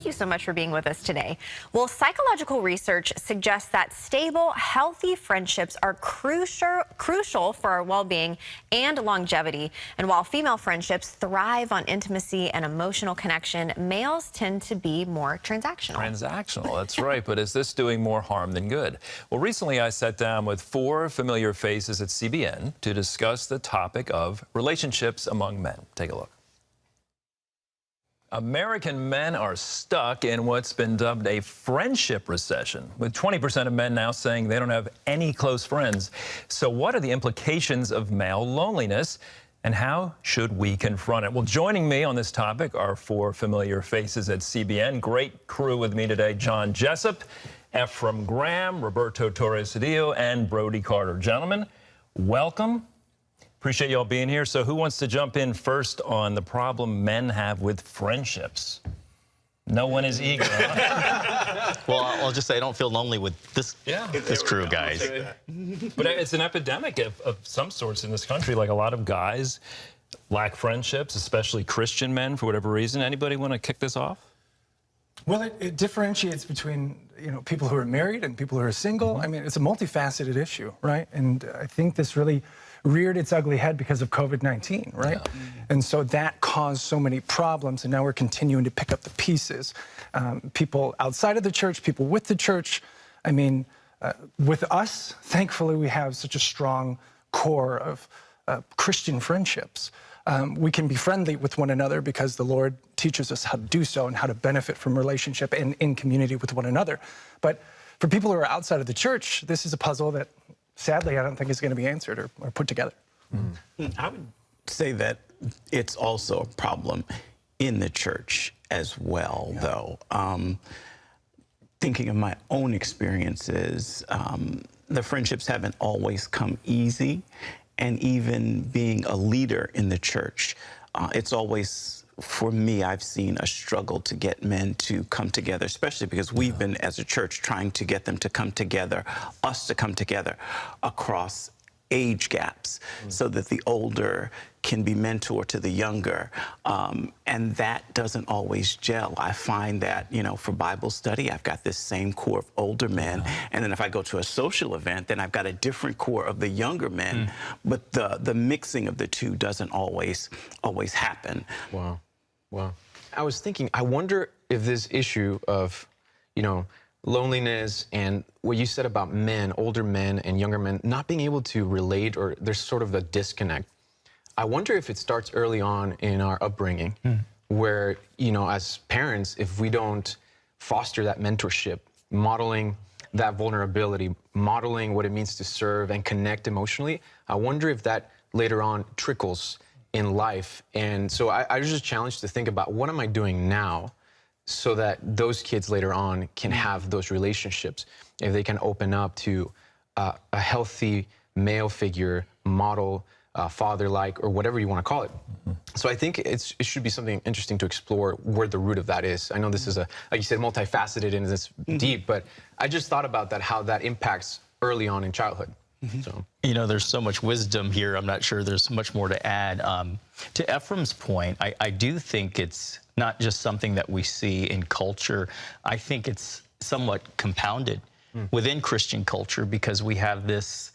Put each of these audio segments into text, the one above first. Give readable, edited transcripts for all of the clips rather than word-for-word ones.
Thank you so much for being with us today. Well, psychological research suggests that stable, healthy friendships are crucial for our well-being and longevity. And while female friendships thrive on intimacy and emotional connection, males tend to be more transactional. Transactional, that's right. But is this doing more harm than good? Well, recently I sat down with 4 familiar faces at CBN to discuss the topic of relationships among men. Take a look. American men are stuck in what's been dubbed a friendship recession, with 20% of men now saying they don't have any close friends. So what are the implications of male loneliness, and how should we confront it? Well, joining me on this topic are 4 familiar faces at CBN. Great crew with me today: John Jessup, Ephraim Graham, Roberto Torres-Cedillo, and Brody Carter. Gentlemen, welcome. Appreciate you all being here. So who wants to jump in first on the problem men have with friendships? No one is eager. Huh? Well, I'll just say I don't feel lonely with this crew, guys. But it's an epidemic of some sorts in this country. Like, a lot of guys lack friendships, especially Christian men, for whatever reason. Anybody want to kick this off? Well, it differentiates between, people who are married and people who are single. I mean, it's a multifaceted issue, right? And I think this really reared its ugly head because of COVID-19, right? Yeah. And so that caused so many problems, and now we're continuing to pick up the pieces. People outside of the church, people with the church. I mean, with us, thankfully, we have such a strong core of Christian friendships. We can be friendly with one another because the Lord teaches us how to do so and how to benefit from relationship and in community with one another. But for people who are outside of the church, this is a puzzle that, sadly, I don't think is going to be answered or put together. I would say that it's also a problem in the church as well, though. Thinking of my own experiences, the friendships haven't always come easy. And even being a leader in the church, it's always, for me, I've seen a struggle to get men to come together, especially because we've been, as a church, trying to get them to come together, us to come together across age gaps, so that the older can be mentor to the younger. And that doesn't always gel. I find that, for Bible study, I've got this same core of older men. And then if I go to a social event, then I've got a different core of the younger men. But the mixing of the two doesn't always happen. Wow. Wow. I was thinking, I wonder if this issue of, loneliness and what you said about men, older men and younger men, not being able to relate, or there's sort of a disconnect. I wonder if it starts early on in our upbringing, where, as parents, if we don't foster that mentorship, modeling that vulnerability, modeling what it means to serve and connect emotionally, I wonder if that later on trickles in life. And so I was just challenged to think about, what am I doing now so that those kids later on can have those relationships, if they can open up to a healthy male figure, model, father-like, or whatever you want to call it. So I think it should be something interesting to explore where the root of that is. I know this is like you said, multifaceted and it's deep, but I just thought about that, how that impacts early on in childhood. So. There's so much wisdom here. I'm not sure there's much more to add. To Ephraim's point, I do think it's not just something that we see in culture. I think it's somewhat compounded within Christian culture, because we have this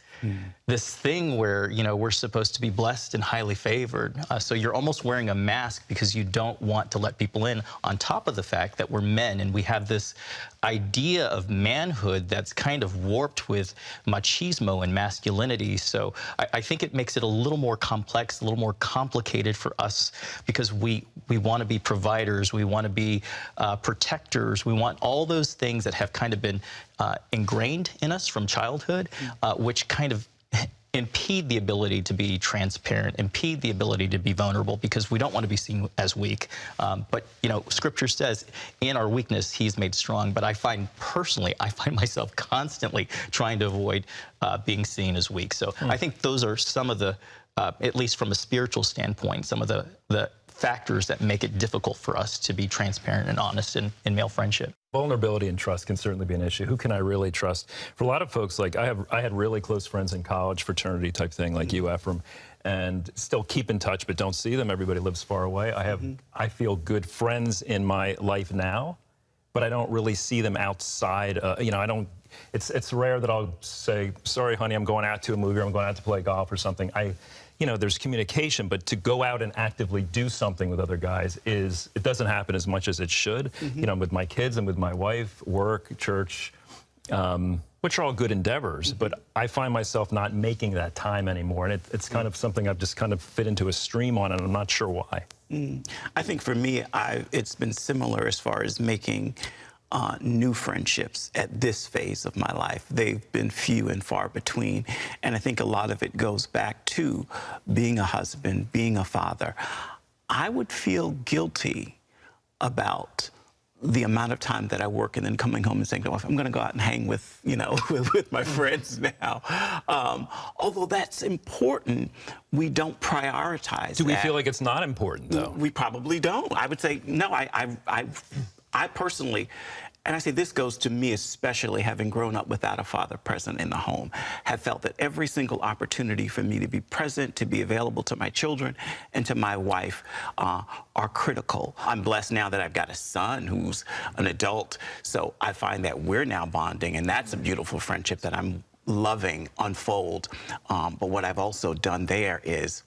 thing where, we're supposed to be blessed and highly favored. So you're almost wearing a mask because you don't want to let people in, on top of the fact that we're men and we have this idea of manhood that's kind of warped with machismo and masculinity. So I think it makes it a little more complex, a little more complicated for us, because we want to be providers, we want to be protectors, we want all those things that have kind of been ingrained in us from childhood, which kind of impede the ability to be transparent, impede the ability to be vulnerable, because we don't want to be seen as weak. But, Scripture says, in our weakness, He's made strong. But I find myself constantly trying to avoid being seen as weak. So I think those are some of the, at least from a spiritual standpoint, some of the factors that make it difficult for us to be transparent and honest in male friendship. Vulnerability and trust can certainly be an issue. Who can I really trust? For a lot of folks, like I had really close friends in college, fraternity type thing, like you, Ephraim, and still keep in touch, but don't see them. Everybody lives far away. I feel good friends in my life now, but I don't really see them outside. You know, I don't. It's rare that I'll say, "Sorry, honey, I'm going out to a movie, or I'm going out to play golf or something." You know, there's communication, but to go out and actively do something with other guys it doesn't happen as much as it should. You know, with my kids and with my wife, work, church, which are all good endeavors, but I find myself not making that time anymore, and it's kind of something I've just kind of fit into a stream on, and I'm not sure why. I think for me, it's been similar as far as making new friendships at this phase of my life. They've been few and far between, and I think a lot of it goes back to being a husband, being a father. I would feel guilty about the amount of time that I work and then coming home and saying to my wife, I'm going to go out and hang with, you know, with my friends now. Although that's important, we don't prioritize Do we feel like it's not important, though? We probably don't. I would say, no, I personally, and I say this goes to me especially, having grown up without a father present in the home, have felt that every single opportunity for me to be present, to be available to my children and to my wife are critical. I'm blessed now that I've got a son who's an adult, so I find that we're now bonding, and that's a beautiful friendship that I'm loving unfold. But what I've also done there is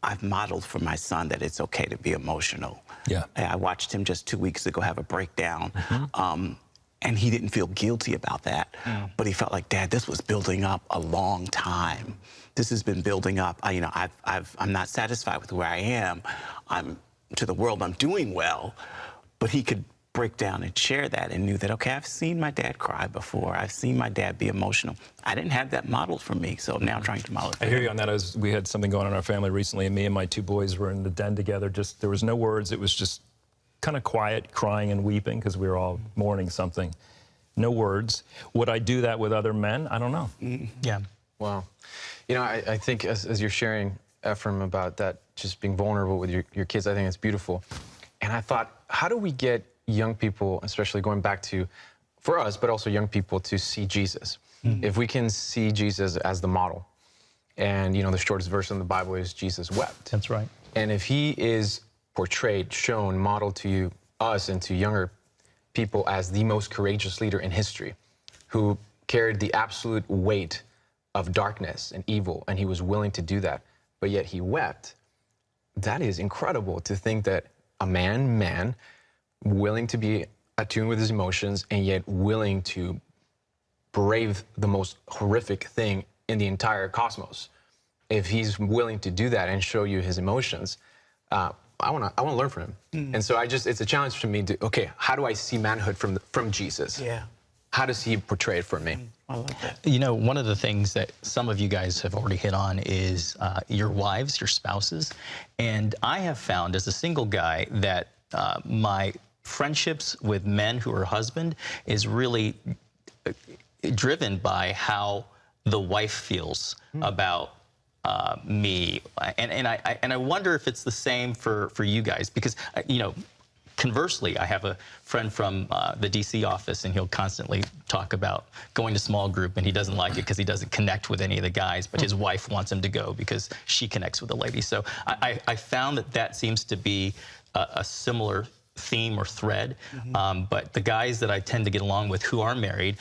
I've modeled for my son that it's okay to be emotional. Yeah. I watched him just 2 weeks ago have a breakdown, and he didn't feel guilty about that, but he felt like, Dad, this was building up a long time. This has been building up. You know, I'm not satisfied with where I am. To the world, I'm doing well, but he could break down and share that and knew that, okay, I've seen my dad cry before. I've seen my dad be emotional. I didn't have that modeled for me, so now I'm trying to model it for I hear him. you on that. We had something going on in our family recently, and me and my two boys were in the den together. There was no words. It was just kind of quiet, crying and weeping because we were all mourning something. No words. Would I do that with other men? I don't know. Yeah. Wow. You know, I think as you're sharing, Ephraim, about that, just being vulnerable with your kids, I think it's beautiful. And I thought, how do we get young people, especially going back to, for us, but also young people, to see Jesus? If we can see Jesus as the model, and, you know, the shortest verse in the Bible is Jesus wept. That's right. And if he is portrayed, shown, modeled to us and to younger people as the most courageous leader in history, who carried the absolute weight of darkness and evil, and he was willing to do that, but yet he wept, that is incredible to think that a man, willing to be attuned with his emotions and yet willing to brave the most horrific thing in the entire cosmos. If he's willing to do that and show you his emotions, I want to learn from him. And so it's a challenge to me to, okay, how do I see manhood from Jesus? Yeah. How does he portray it for me? I like that. You know, one of the things that some of you guys have already hit on is your wives, your spouses. And I have found as a single guy that my friendships with men who are husband is really driven by how the wife feels about me, and I wonder if it's the same for you guys, because you know, conversely, I have a friend from the DC office, and he'll constantly talk about going to small group, and he doesn't like it because he doesn't connect with any of the guys, but his wife wants him to go because she connects with the ladies. So I found that seems to be a similar theme or thread, but the guys that I tend to get along with who are married,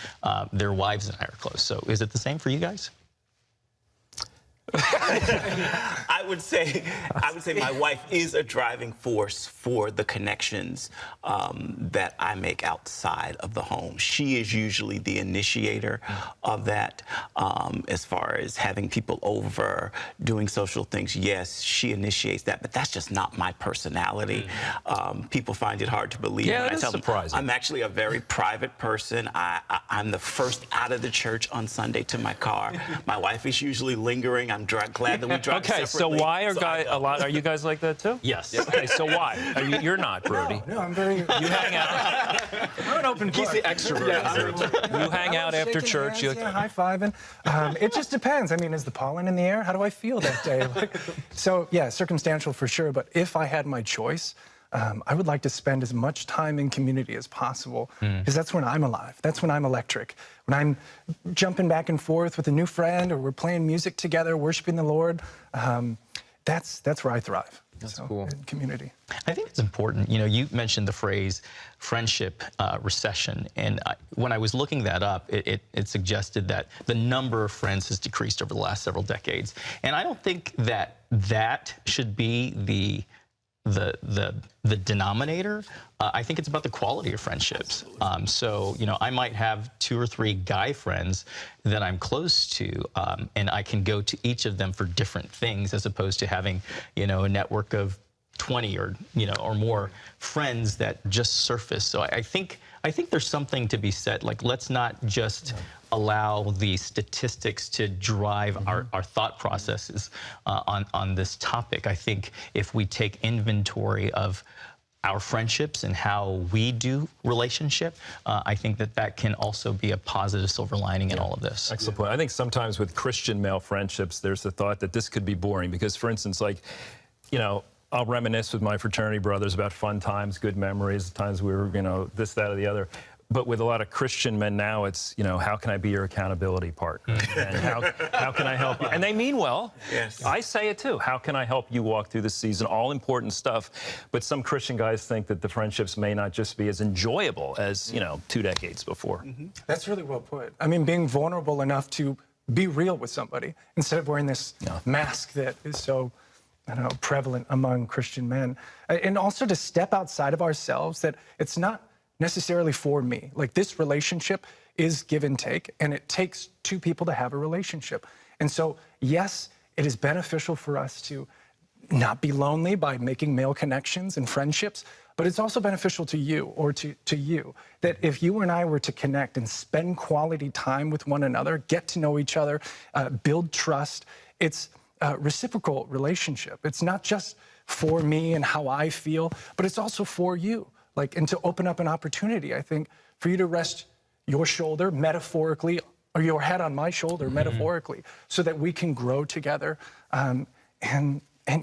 their wives and I are close. So is it the same for you guys? I would say my wife is a driving force for the connections that I make outside of the home. She is usually the initiator of that, as far as having people over, doing social things. Yes, she initiates that, but that's just not my personality. People find it hard to believe. Yeah, when that I tell is them surprising. I'm actually a very private person. I'm the first out of the church on Sunday to my car. My wife is usually lingering. I'm glad that we drive Okay, so separately. why are you guys like that too? Yes. Okay, so why? You're not, Brody. No, I'm very. You hang out. I'm an open book. He's the extrovert. You hang out after Shaking church. hands, yeah, high-fiving. It just depends. I mean, is the pollen in the air? How do I feel that day? So, yeah, circumstantial for sure. But if I had my choice, I would like to spend as much time in community as possible, because that's when I'm alive. That's when I'm electric. When I'm jumping back and forth with a new friend, or we're playing music together, worshiping the Lord, that's where I thrive. That's cool. And community. I think it's important. You know, you mentioned the phrase friendship recession, and when I was looking that up, it suggested that the number of friends has decreased over the last several decades. And I don't think that that should be the denominator. I think it's about the quality of friendships. So, you know, I might have 2 or 3 guy friends that I'm close to, and I can go to each of them for different things, as opposed to having, you know, a network of 20 or, you know, or more friends that just surface. So I think there's something to be said. Like, let's not just allow the statistics to drive our thought processes on this topic. I think if we take inventory of our friendships and how we do relationship, I think that can also be a positive silver lining in all of this. Excellent point. I think sometimes with Christian male friendships, there's the thought that this could be boring because, for instance, like, you know, I'll reminisce with my fraternity brothers about fun times, good memories, times we were, you know, this, that, or the other. But with a lot of Christian men now, it's, you know, how can I be your accountability partner? And how can I help you? And they mean well. Yes. I say it too. How can I help you walk through the season? All important stuff. But some Christian guys think that the friendships may not just be as enjoyable as, you know, 2 decades before. That's really well put. I mean, being vulnerable enough to be real with somebody instead of wearing this mask that is so, I don't know, prevalent among Christian men. And also to step outside of ourselves, that it's not necessarily for me. Like, this relationship is give and take, and it takes 2 people to have a relationship. And so, yes, it is beneficial for us to not be lonely by making male connections and friendships, but it's also beneficial to you, or to you, that if you and I were to connect and spend quality time with one another, get to know each other, build trust, it's a reciprocal relationship. It's not just for me and how I feel, but it's also for you. Like, and to open up an opportunity, I think, for you to rest your shoulder metaphorically, or your head on my shoulder metaphorically, so that we can grow together, and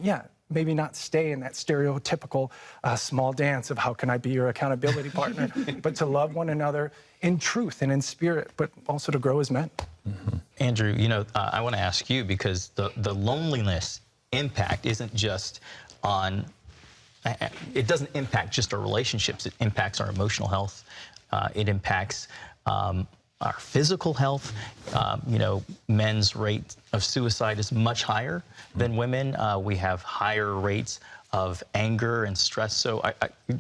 yeah, maybe not stay in that stereotypical small dance of how can I be your accountability partner, but to love one another in truth and in spirit, but also to grow as men. Andrew, you know, I want to ask you, because the loneliness impact isn't just on, it doesn't impact just our relationships, it impacts our emotional health, it impacts our physical health. You know, men's rate of suicide is much higher than women. We have higher rates of anger and stress. So,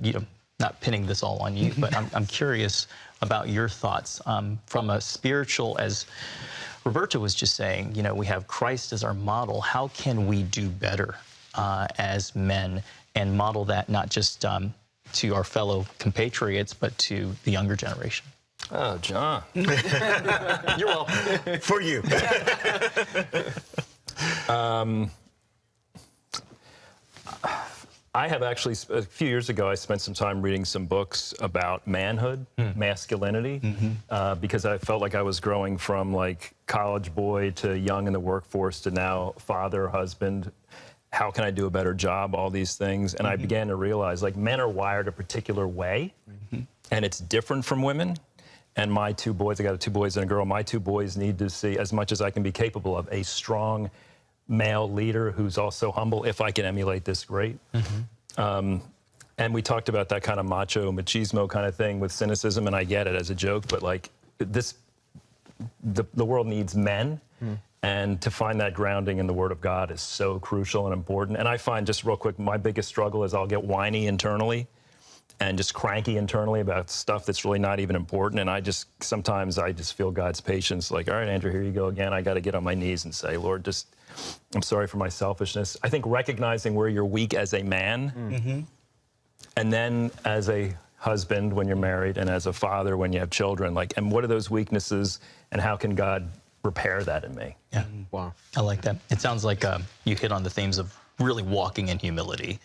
you know, not pinning this all on you, but I'm curious about your thoughts from a spiritual, as Roberta was just saying, you know, we have Christ as our model. How can we do better as men and model that not just to our fellow compatriots, but to the younger generation? Oh, John. You're welcome. For you. I have actually, a few years ago, I spent some time reading some books about manhood, masculinity, because I felt like I was growing from like college boy to young in the workforce to now father, husband. How can I do a better job? All these things. And I began to realize, like, men are wired a particular way, and it's different from women. And my 2 boys, I got 2 boys and a girl, my 2 boys need to see, as much as I can be capable of, a strong male leader who's also humble. If I can emulate this, great. And we talked about that kind of macho, machismo kind of thing with cynicism, and I get it as a joke, but like this, the world needs men, and to find that grounding in the Word of God is so crucial and important. And I find, just real quick, my biggest struggle is I'll get whiny internally and just cranky internally about stuff that's really not even important. And sometimes I just feel God's patience, like, all right, Andrew, here you go again. I got to get on my knees and say, Lord, I'm sorry for my selfishness. I think recognizing where you're weak as a man, and then as a husband when you're married, and as a father when you have children, like, and what are those weaknesses, and how can God repair that in me? Yeah. Wow. I like that. It sounds like you hit on the themes of really walking in humility.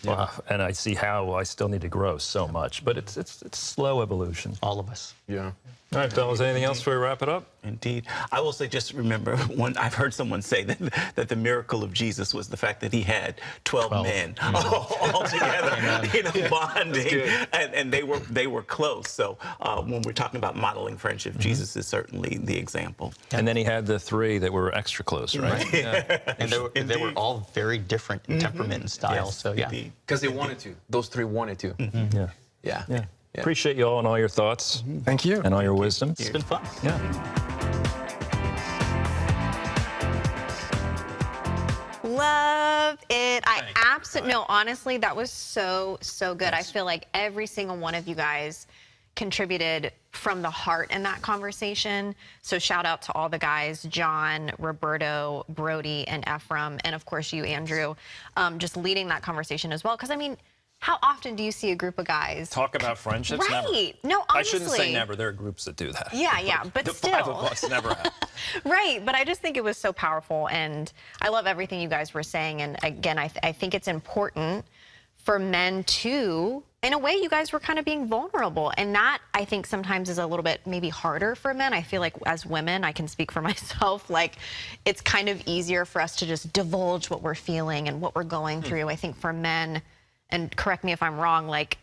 Wow. And I see how I still need to grow so much, but it's slow evolution. All of us. Yeah. All right, fellas, anything else before we wrap it up? Indeed. I will say, just remember, I've heard someone say that the miracle of Jesus was the fact that he had 12 men all together, bonding, and they were close. So when we're talking about modeling friendship, Jesus is certainly the example. And then he had the 3 that were extra close, right? Yeah. And they were all very different in temperament and style. Yes, so yeah. Because they wanted to. Those 3 wanted to. Yeah. Yeah. Yeah. Appreciate you all and all your thoughts. Thank you. And all your wisdom. It's been fun. Yeah. Love it. No, honestly, that was so good. I feel like every single one of you guys contributed from the heart in that conversation. So shout out to all the guys, John, Roberto, Brody, and Ephraim, and of course you, Andrew, just leading that conversation as well. Because I mean, how often do you see a group of guys talk about friendships? Right. Never. No, honestly. I shouldn't say never. There are groups that do that. Yeah, but the still. 5 of us never have. Right, but I just think it was so powerful, and I love everything you guys were saying. And again, I think it's important for men to, in a way, you guys were kind of being vulnerable, and that I think sometimes is a little bit maybe harder for men. I feel like as women, I can speak for myself, like it's kind of easier for us to just divulge what we're feeling and what we're going through. I think for men, and correct me if I'm wrong, like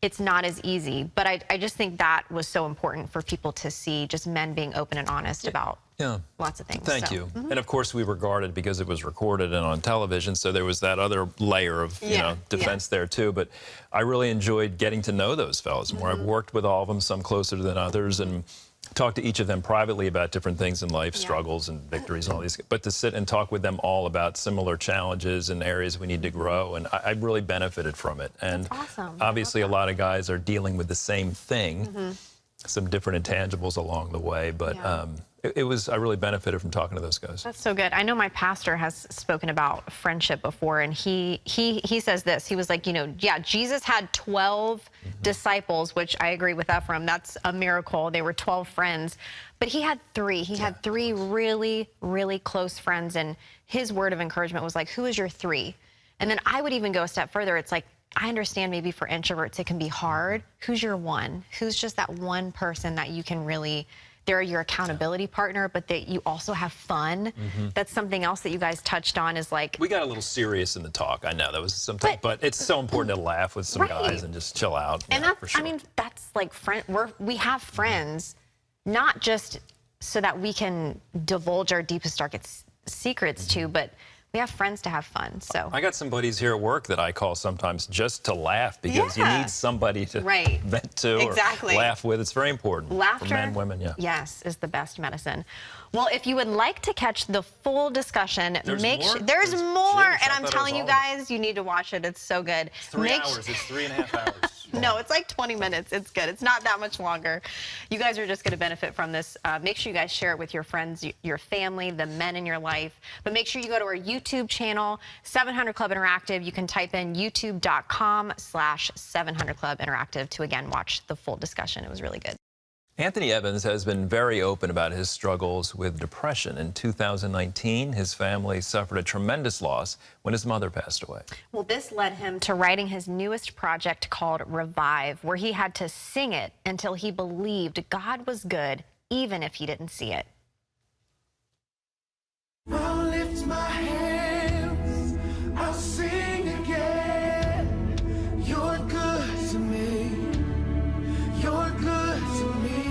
it's not as easy, but I just think that was so important for people to see, just men being open and honest about lots of things. Thank you. And of course we regarded it because it was recorded and on television, so there was that other layer of defense there too. But I really enjoyed getting to know those fellas more. I've worked with all of them, some closer than others, and talked to each of them privately about different things in life, struggles and victories and all these, but to sit and talk with them all about similar challenges and areas we need to grow, and I really benefited from it. And obviously a lot of guys are dealing with the same thing, some different intangibles along the way, but I really benefited from talking to those guys. That's so good. I know my pastor has spoken about friendship before, and he says this. He was like, Jesus had 12 disciples, which I agree with Ephraim. That's a miracle. They were 12 friends, but he had 3. He had 3 really, really close friends, and his word of encouragement was like, who is your 3? And then I would even go a step further. It's like, I understand maybe for introverts it can be hard. Who's your 1? Who's just that one person that you can really, they're your accountability partner, but that you also have fun. That's something else that you guys touched on, is like, we got a little serious in the talk. I know that was something, but it's so important to laugh with some guys and just chill out. And that's, for sure. I mean, that's like we have friends, not just so that we can divulge our deepest, darkest secrets to, but we have friends to have fun. So I got some buddies here at work that I call sometimes just to laugh, because you need somebody to vent to or laugh with. It's very important. Laughter, for men, women, yes, is the best medicine. Well, if you would like to catch the full discussion, there's more, and I'm telling you guys, you need to watch it. It's so good. 3 hours. It's 3.5 hours. No, it's like 20 minutes. It's good. It's not that much longer. You guys are just going to benefit from this. Make sure you guys share it with your friends, your family, the men in your life. But make sure you go to our YouTube channel, 700 Club Interactive. You can type in youtube.com/700 Club Interactive to, again, watch the full discussion. It was really good. Anthony Evans has been very open about his struggles with depression. In 2019, his family suffered a tremendous loss when his mother passed away. Well, this led him to writing his newest project called Revive, where he had to sing it until he believed God was good, even if he didn't see it. I'll lift my hands, I'll sing again. You're good to me, you're good to me.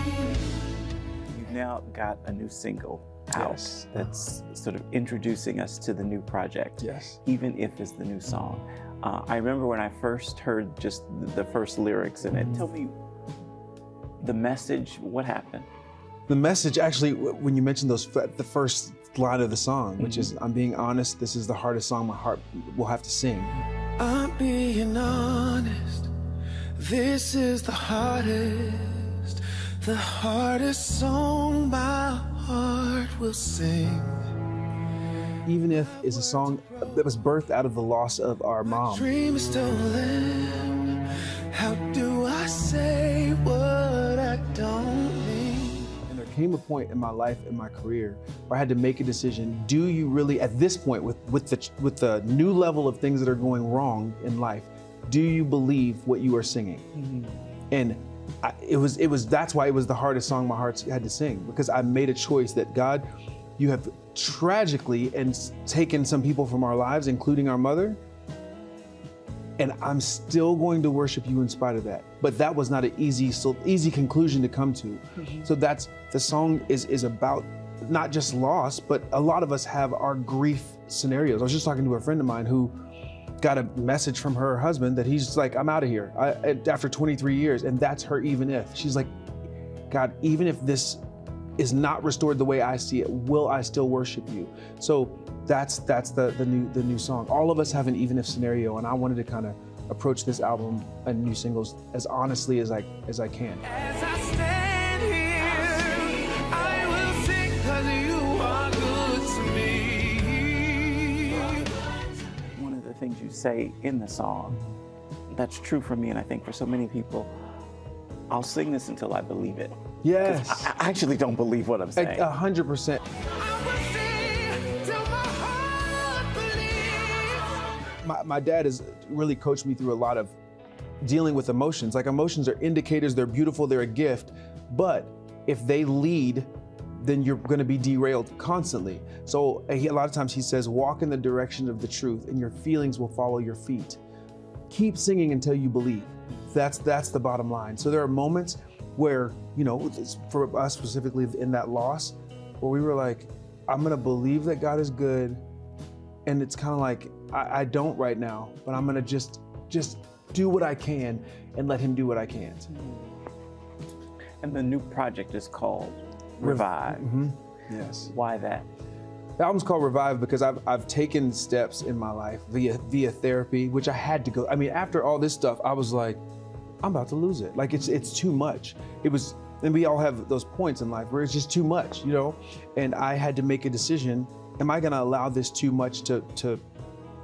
You've now got a new single out that's sort of introducing us to the new project. Even if it's the new song. I remember when I first heard just the first lyrics in it. Tell me the message, what happened? The message, actually, when you mentioned the first line of the song, which is, I'm being honest, this is the hardest song my heart will have to sing. I'm being honest, this is the hardest song my heart will sing. Even if it's a song that was birthed out of the loss of our mom. Dream is stolen, how do I say what I don't mean? And there came a point in my life and my career or I had to make a decision. Do you really, at this point, with the new level of things that are going wrong in life, do you believe what you are singing? And that's why it was the hardest song my heart had to sing, because I made a choice that, God, you have tragically taken some people from our lives, including our mother, and I'm still going to worship you in spite of that. But that was not an easy conclusion to come to. So the song is about not just loss, but a lot of us have our grief scenarios. I was just talking to a friend of mine who got a message from her husband that he's like, I'm out of here after 23 years. And that's her even if. She's like, God, even if this is not restored the way I see it, will I still worship you? So that's the new song. All of us have an even if scenario, and I wanted to kind of approach this album and new singles as honestly as I can. As I stand here, I will sing 'cause you are good to me. One of the things you say in the song, that's true for me, and I think for so many people, I'll sing this until I believe it. Yes. I actually don't believe what I'm saying. 100%. My dad has really coached me through a lot of dealing with emotions. Like, emotions are indicators, they're beautiful, they're a gift, but if they lead, then you're gonna be derailed constantly. So a lot of times he says, walk in the direction of the truth and your feelings will follow your feet. Keep singing until you believe. That's the bottom line. So there are moments where, you know, for us specifically in that loss, where we were like, I'm gonna believe that God is good, and it's kind of like, I don't right now, but I'm gonna just do what I can and let him do what I can't. And the new project is called Revive. Yes. Why that? The album's called Revive because I've taken steps in my life via therapy, which I had to go. I mean, after all this stuff, I was like, I'm about to lose it. Like, it's too much. And we all have those points in life where it's just too much, you know? And I had to make a decision. Am I gonna allow this too much to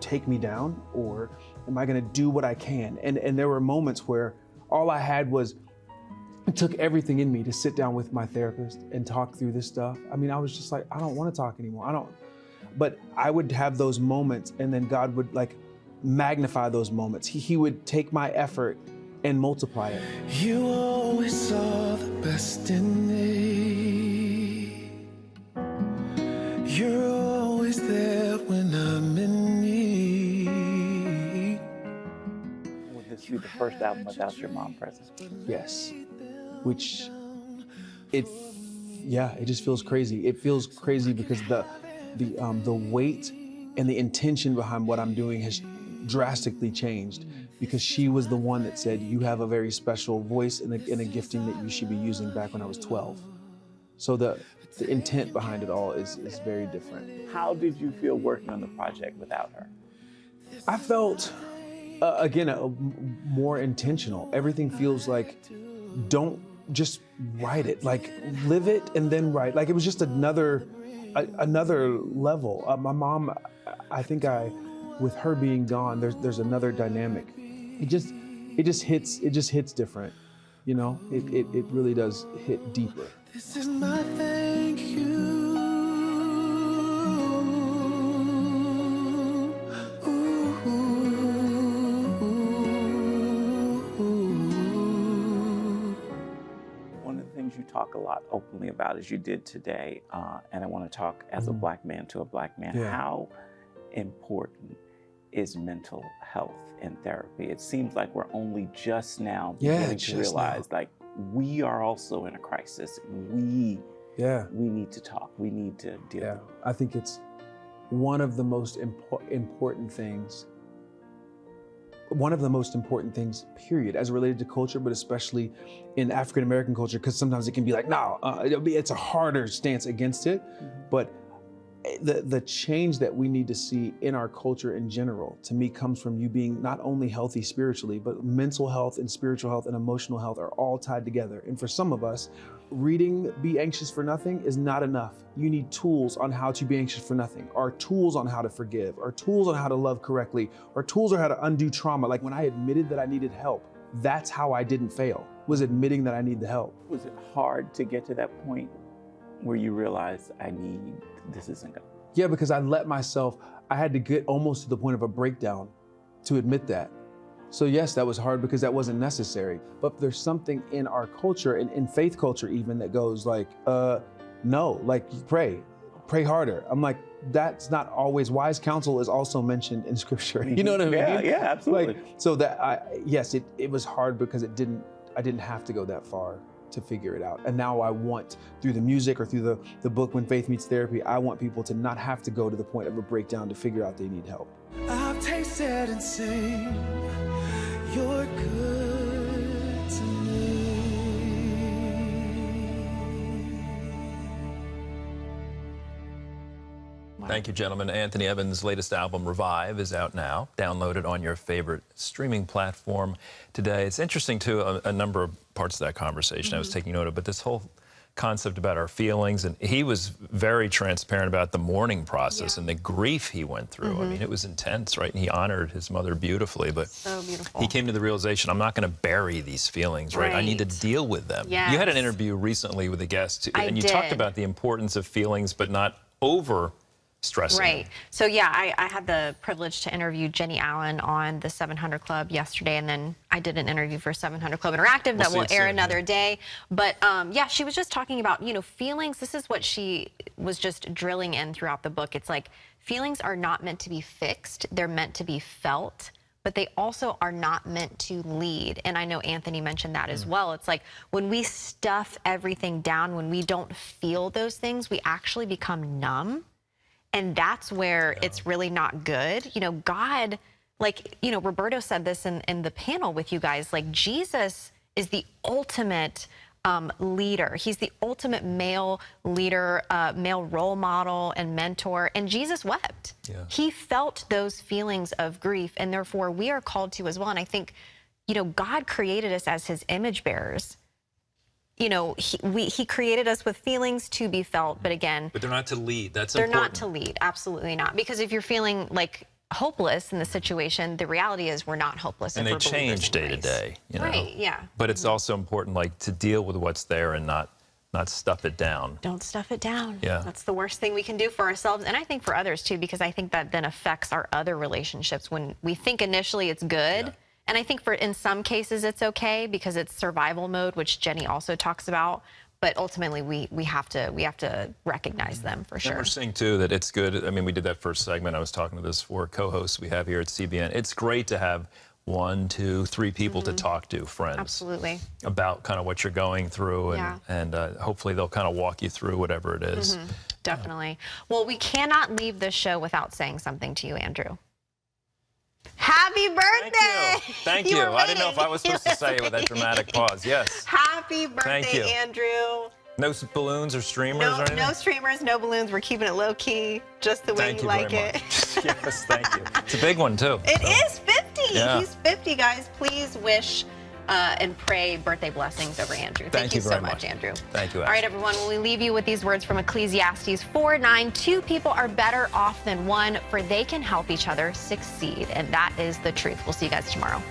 take me down, or am I gonna do what I can? And there were moments where all I had was, it took everything in me to sit down with my therapist and talk through this stuff. I mean, I was just like, I don't wanna talk anymore, But I would have those moments, and then God would like magnify those moments. He would take my effort and multiply it. You always saw the best in me. You're always there when I'm in need. Would this be the first album without your mom present? Yes. Which, it just feels crazy. It feels crazy because the weight and the intention behind what I'm doing has drastically changed, because she was the one that said, you have a very special voice and a gifting that you should be using, back when I was 12. So the intent behind it all is very different. How did you feel working on the project without her? I felt, again, more intentional. Everything feels like, don't just write it, like live it and then write. Like, it was just another level. My mom, I think with her being gone, there's another dynamic. It just hits different, you know. It really does hit deeper. This is my thank you. One of the things you talk a lot openly about, as you did today, and I want to talk as a black man to a black man, Yeah. how important is mental health in therapy? It seems like we're only just now beginning to realize, like, we are also in a crisis. We need to talk. We need to deal with it. I think it's one of the most important things. One of the most important things, period, as related to culture, but especially in African American culture, because sometimes it can be like, no, it's a harder stance against it. But the change that we need to see in our culture in general, to me, comes from you being not only healthy spiritually, but mental health and spiritual health and emotional health are all tied together. And for some of us, reading Be Anxious for Nothing is not enough. You need tools on how to be anxious for nothing, or tools on how to forgive, or tools on how to love correctly, or tools on how to undo trauma. Like, when I admitted that I needed help, that's how I didn't fail, was admitting that I need the help. Was it hard to get to that point where you realize this isn't going? Yeah, because I had to get almost to the point of a breakdown to admit that. So yes, that was hard because that wasn't necessary. But there's something in our culture, and in faith culture even, that goes like, no, like pray harder. I'm like, that's not always, wise counsel is also mentioned in scripture. You know what I mean? Yeah, absolutely. Like, so that yes, it was hard because I didn't have to go that far to figure it out. And now I want, through the music or through the book, When Faith Meets Therapy, I want people to not have to go to the point of a breakdown to figure out they need help. I've tasted and seen you're good to me. Thank you, gentlemen. Anthony Evans' latest album, Revive, is out now. Download it on your favorite streaming platform today. It's interesting, too, a number of parts of that conversation I was taking note of, but this whole concept about our feelings, and he was very transparent about the mourning process and the grief he went through. I mean, it was intense, right? And he honored his mother beautifully, but So beautiful. he came to the realization, I'm not going to bury these feelings, right? I need to deal with them. Yes. You had an interview recently with a guest, and you talked about the importance of feelings, but not over stressing. Right. So yeah, I had the privilege to interview Jenny Allen on the 700 Club yesterday, and then I did an interview for 700 Club Interactive that will air another day. But yeah, she was just talking about, you know, feelings. This is what she was just drilling in throughout the book. It's like feelings are not meant to be fixed. They're meant to be felt, but they also are not meant to lead. And I know Anthony mentioned that as well. It's like when we stuff everything down, when we don't feel those things, we actually become numb. And that's where it's really not good. You know, God, like, you know, Roberto said this in the panel with you guys, like Jesus is the ultimate leader. He's the ultimate male leader, male role model and mentor. And Jesus wept. Yeah. He felt those feelings of grief, and therefore we are called to as well. And I think, you know, God created us as his image bearers. You know, he created us with feelings to be felt, but again... But they're not to lead. That's important. They're not to lead, absolutely not. Because if you're feeling, like, hopeless in the situation, the reality is we're not hopeless. And they change day to day, you know? Right, yeah. But it's also important, like, to deal with what's there and not stuff it down. Don't stuff it down. Yeah. That's the worst thing we can do for ourselves, and I think for others, too, because I think that then affects our other relationships. When we think initially it's good... And I think in some cases it's okay because it's survival mode, which Jenny also talks about. But ultimately, we have to recognize them for sure. And we're seeing too that it's good. I mean, we did that first segment. I was talking to this 4 co-hosts we have here at CBN. It's great to have 1, 2, 3 people to talk to, friends. Absolutely. About kind of what you're going through, and hopefully they'll kind of walk you through whatever it is. Definitely. Well, we cannot leave this show without saying something to you, Andrew. Happy birthday! Thank you. I didn't know if I was supposed to say it with that dramatic pause. Yes. Happy birthday, Andrew. No balloons or streamers or anything? No streamers, no balloons. We're keeping it low-key, just the way you like it. Yes, thank you. It's a big one, too. It is 50. Yeah. He's 50, guys. Please wish and pray birthday blessings over Andrew. Thank you so much, Andrew. Thank you, Ashley. All right, everyone. Well, we leave you with these words from Ecclesiastes 4:9. 2 people are better off than one, for they can help each other succeed. And that is the truth. We'll see you guys tomorrow.